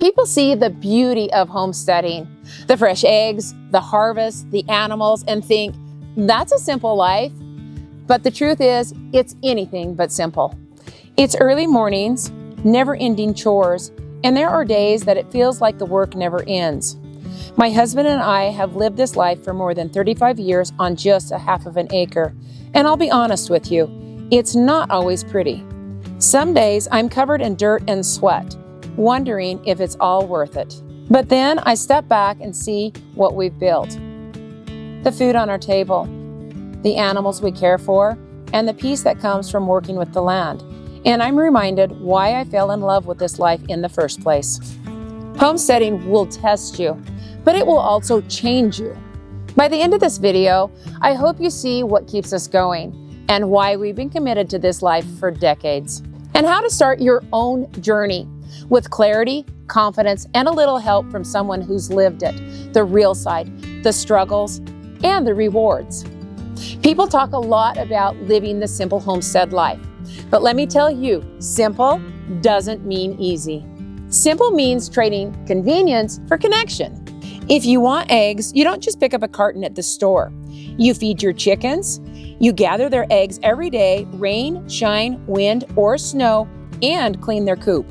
People see the beauty of homesteading, the fresh eggs, the harvest, the animals, and think, that's a simple life. But the truth is, it's anything but simple. It's early mornings, never-ending chores, and there are days that it feels like the work never ends. My husband and I have lived this life for more than 35 years on just a half of an acre, and I'll be honest with you, it's not always pretty. Some days I'm covered in dirt and sweat, wondering if it's all worth it. But then I step back and see what we've built. The food on our table, the animals we care for, and the peace that comes from working with the land. And I'm reminded why I fell in love with this life in the first place. Homesteading will test you, but it will also change you. By the end of this video, I hope you see what keeps us going and why we've been committed to this life for decades, and how to start your own journey with clarity, confidence, and a little help from someone who's lived it, the real side, the struggles, and the rewards. People talk a lot about living the simple homestead life, but let me tell you, simple doesn't mean easy. Simple means trading convenience for connection. If you want eggs, you don't just pick up a carton at the store. You feed your chickens, you gather their eggs every day, rain, shine, wind, or snow, and clean their coop.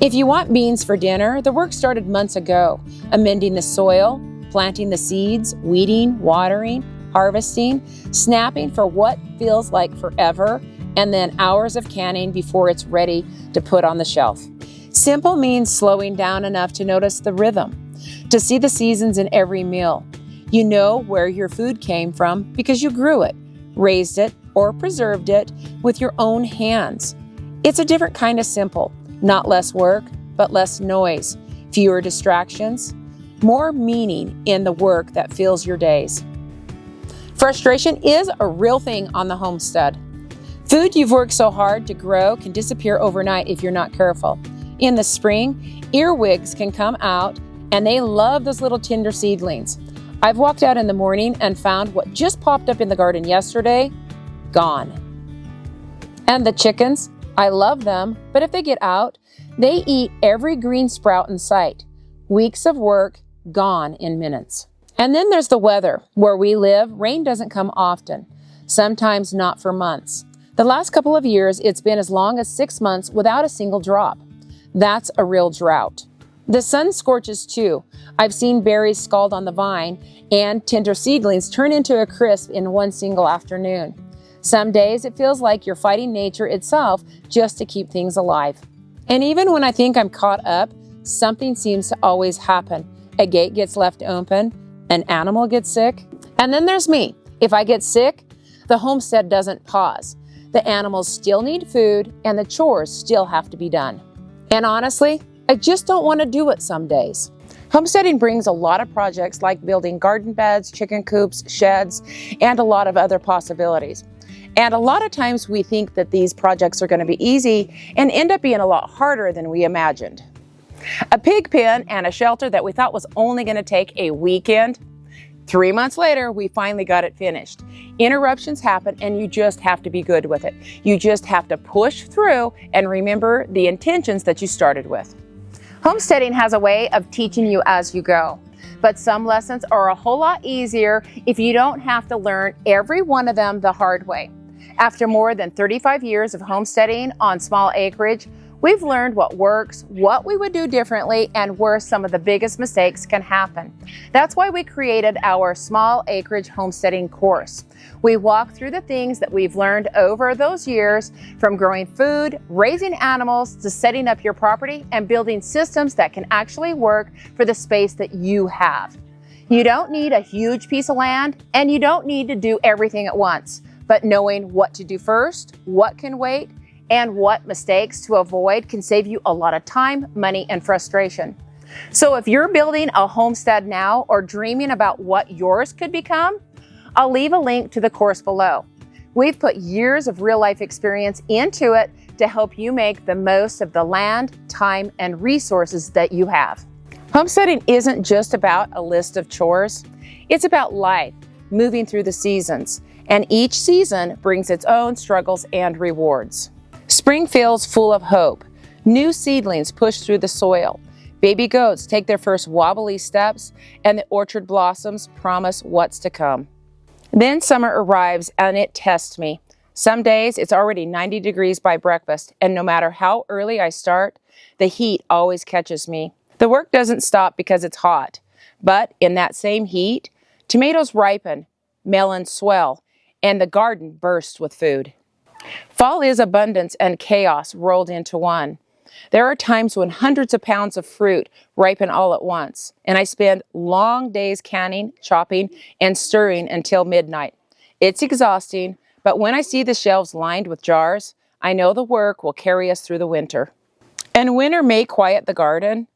If you want beans for dinner, the work started months ago, amending the soil, planting the seeds, weeding, watering, harvesting, snapping for what feels like forever, and then hours of canning before it's ready to put on the shelf. Simple means slowing down enough to notice the rhythm, to see the seasons in every meal. You know where your food came from because you grew it, raised it, or preserved it with your own hands. It's a different kind of simple, not less work, but less noise, fewer distractions, more meaning in the work that fills your days. Frustration is a real thing on the homestead. Food you've worked so hard to grow can disappear overnight if you're not careful. In the spring, earwigs can come out, and they love those little tender seedlings. I've walked out in the morning and found what just popped up in the garden yesterday, gone. And the chickens, I love them, but if they get out, they eat every green sprout in sight. Weeks of work, gone in minutes. And then there's the weather. Where we live, rain doesn't come often, sometimes not for months. The last couple of years, it's been as long as 6 months without a single drop. That's a real drought. The sun scorches too. I've seen berries scald on the vine and tender seedlings turn into a crisp in one single afternoon. Some days it feels like you're fighting nature itself just to keep things alive. And even when I think I'm caught up, something seems to always happen. A gate gets left open, an animal gets sick, and then there's me. If I get sick, the homestead doesn't pause. The animals still need food and the chores still have to be done. And honestly, I just don't want to do it some days. Homesteading brings a lot of projects like building garden beds, chicken coops, sheds, and a lot of other possibilities. And a lot of times we think that these projects are going to be easy and end up being a lot harder than we imagined. A pig pen and a shelter that we thought was only going to take a weekend. 3 months later, we finally got it finished. Interruptions happen and you just have to be good with it. You just have to push through and remember the intentions that you started with. Homesteading has a way of teaching you as you go, but some lessons are a whole lot easier if you don't have to learn every one of them the hard way. After more than 35 years of homesteading on small acreage, we've learned what works, what we would do differently, and where some of the biggest mistakes can happen. That's why we created our Small Acreage Homesteading Course. We walk through the things that we've learned over those years, from growing food, raising animals, to setting up your property and building systems that can actually work for the space that you have. You don't need a huge piece of land, and you don't need to do everything at once, but knowing what to do first, what can wait, and what mistakes to avoid can save you a lot of time, money, and frustration. So if you're building a homestead now or dreaming about what yours could become, I'll leave a link to the course below. We've put years of real-life experience into it to help you make the most of the land, time, and resources that you have. Homesteading isn't just about a list of chores. It's about life, moving through the seasons, and each season brings its own struggles and rewards. Spring feels full of hope. New seedlings push through the soil. Baby goats take their first wobbly steps, and the orchard blossoms promise what's to come. Then summer arrives and it tests me. Some days it's already 90 degrees by breakfast, and no matter how early I start, the heat always catches me. The work doesn't stop because it's hot, but in that same heat, tomatoes ripen, melons swell, and the garden bursts with food. Fall is abundance and chaos rolled into one. There are times when hundreds of pounds of fruit ripen all at once, and I spend long days canning, chopping, and stirring until midnight. It's exhausting, but when I see the shelves lined with jars, I know the work will carry us through the winter. And winter may quiet the garden,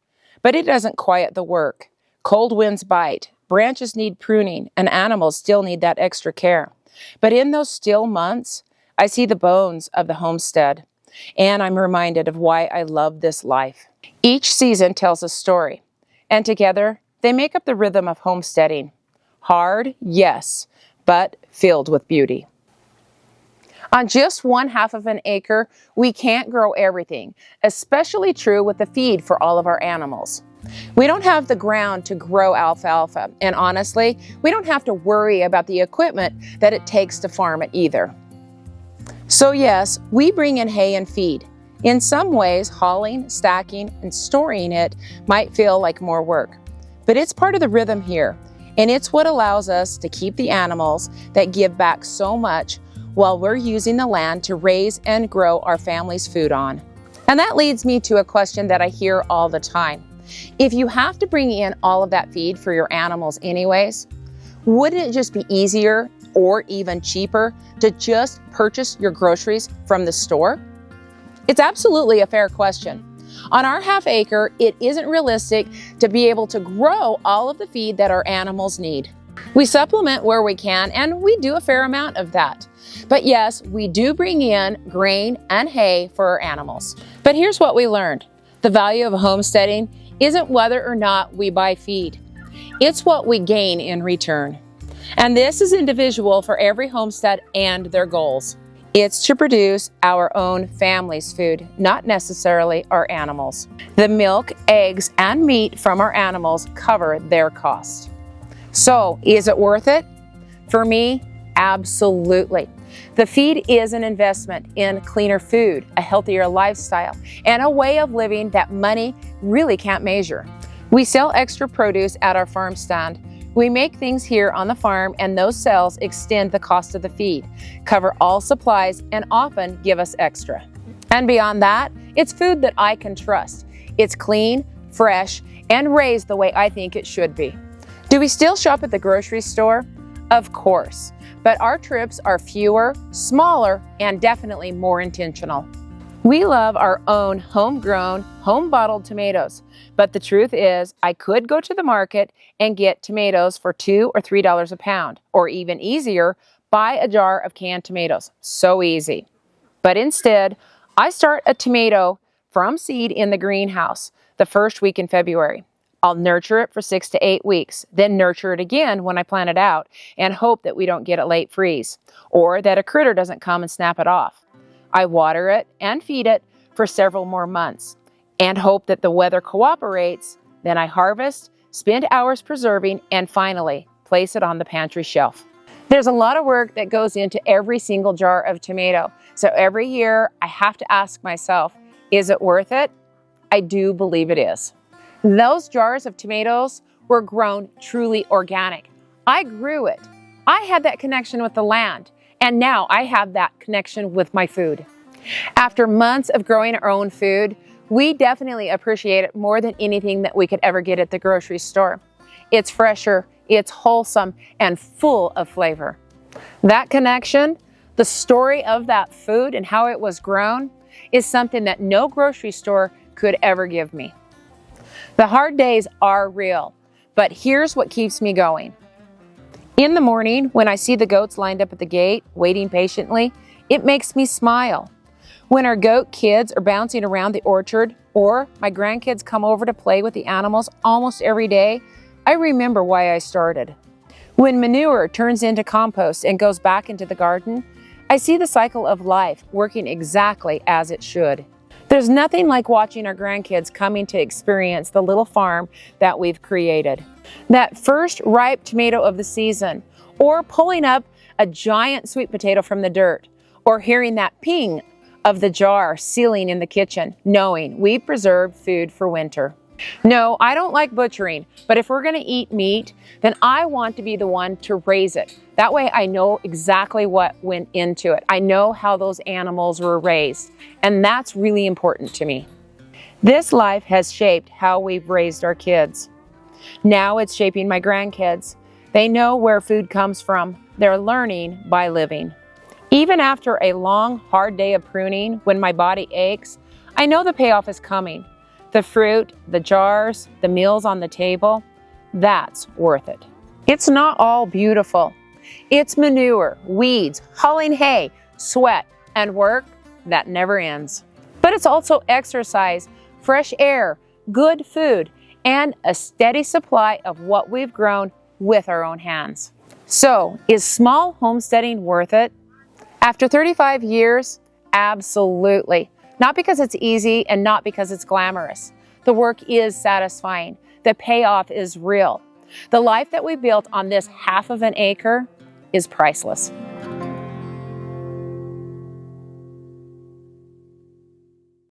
but it doesn't quiet the work. Cold winds bite, branches need pruning, and animals still need that extra care. But in those still months, I see the bones of the homestead, and I'm reminded of why I love this life. Each season tells a story, and together they make up the rhythm of homesteading. Hard, yes, but filled with beauty. On just 1/2 of an acre, we can't grow everything, especially true with the feed for all of our animals. We don't have the ground to grow alfalfa, and honestly, we don't have to worry about the equipment that it takes to farm it either. So yes, we bring in hay and feed. In some ways, hauling, stacking, and storing it might feel like more work, but it's part of the rhythm here, and it's what allows us to keep the animals that give back so much while we're using the land to raise and grow our family's food on. And that leads me to a question that I hear all the time. If you have to bring in all of that feed for your animals anyways, wouldn't it just be easier or even cheaper to just purchase your groceries from the store? It's absolutely a fair question. On our 1/2 acre, it isn't realistic to be able to grow all of the feed that our animals need. We supplement where we can, and we do a fair amount of that. But yes, we do bring in grain and hay for our animals. But here's what we learned. The value of homesteading isn't whether or not we buy feed. It's what we gain in return. And this is individual for every homestead and their goals. It's to produce our own family's food, not necessarily our animals. The milk, eggs, and meat from our animals cover their cost. So, is it worth it? For me, absolutely. The feed is an investment in cleaner food, a healthier lifestyle, and a way of living that money really can't measure. We sell extra produce at our farm stand. We make things here on the farm, and those sales extend the cost of the feed, cover all supplies, and often give us extra. And beyond that, it's food that I can trust. It's clean, fresh, and raised the way I think it should be. Do we still shop at the grocery store? Of course, but our trips are fewer, smaller, and definitely more intentional. We love our own homegrown, home-bottled tomatoes, but the truth is I could go to the market and get tomatoes for $2 or $3 a pound, or even easier, buy a jar of canned tomatoes. So easy. But instead, I start a tomato from seed in the greenhouse the first week in February. I'll nurture it for 6 to 8 weeks, then nurture it again when I plant it out and hope that we don't get a late freeze or that a critter doesn't come and snap it off. I water it and feed it for several more months and hope that the weather cooperates. Then I harvest, spend hours preserving, and finally place it on the pantry shelf. There's a lot of work that goes into every single jar of tomato. So every year I have to ask myself, is it worth it? I do believe it is. Those jars of tomatoes were grown truly organic. I grew it. I had that connection with the land, and now I have that connection with my food. After months of growing our own food, we definitely appreciate it more than anything that we could ever get at the grocery store. It's fresher, it's wholesome, and full of flavor. That connection, the story of that food and how it was grown, is something that no grocery store could ever give me. The hard days are real, but here's what keeps me going. In the morning, when I see the goats lined up at the gate, waiting patiently, it makes me smile. When our goat kids are bouncing around the orchard, or my grandkids come over to play with the animals almost every day, I remember why I started. When manure turns into compost and goes back into the garden, I see the cycle of life working exactly as it should. There's nothing like watching our grandkids coming to experience the little farm that we've created. That first ripe tomato of the season, or pulling up a giant sweet potato from the dirt, or hearing that ping of the jar sealing in the kitchen, knowing we've preserved food for winter. No, I don't like butchering, but if we're going to eat meat, then I want to be the one to raise it. That way I know exactly what went into it. I know how those animals were raised, and that's really important to me. This life has shaped how we've raised our kids. Now it's shaping my grandkids. They know where food comes from. They're learning by living. Even after a long, hard day of pruning, when my body aches, I know the payoff is coming. The fruit, the jars, the meals on the table, that's worth it. It's not all beautiful. It's manure, weeds, hauling hay, sweat, and work that never ends. But it's also exercise, fresh air, good food, and a steady supply of what we've grown with our own hands. So, is small homesteading worth it? After 35 years, absolutely. Not because it's easy and not because it's glamorous. The work is satisfying. The payoff is real. The life that we built on this half of an acre is priceless.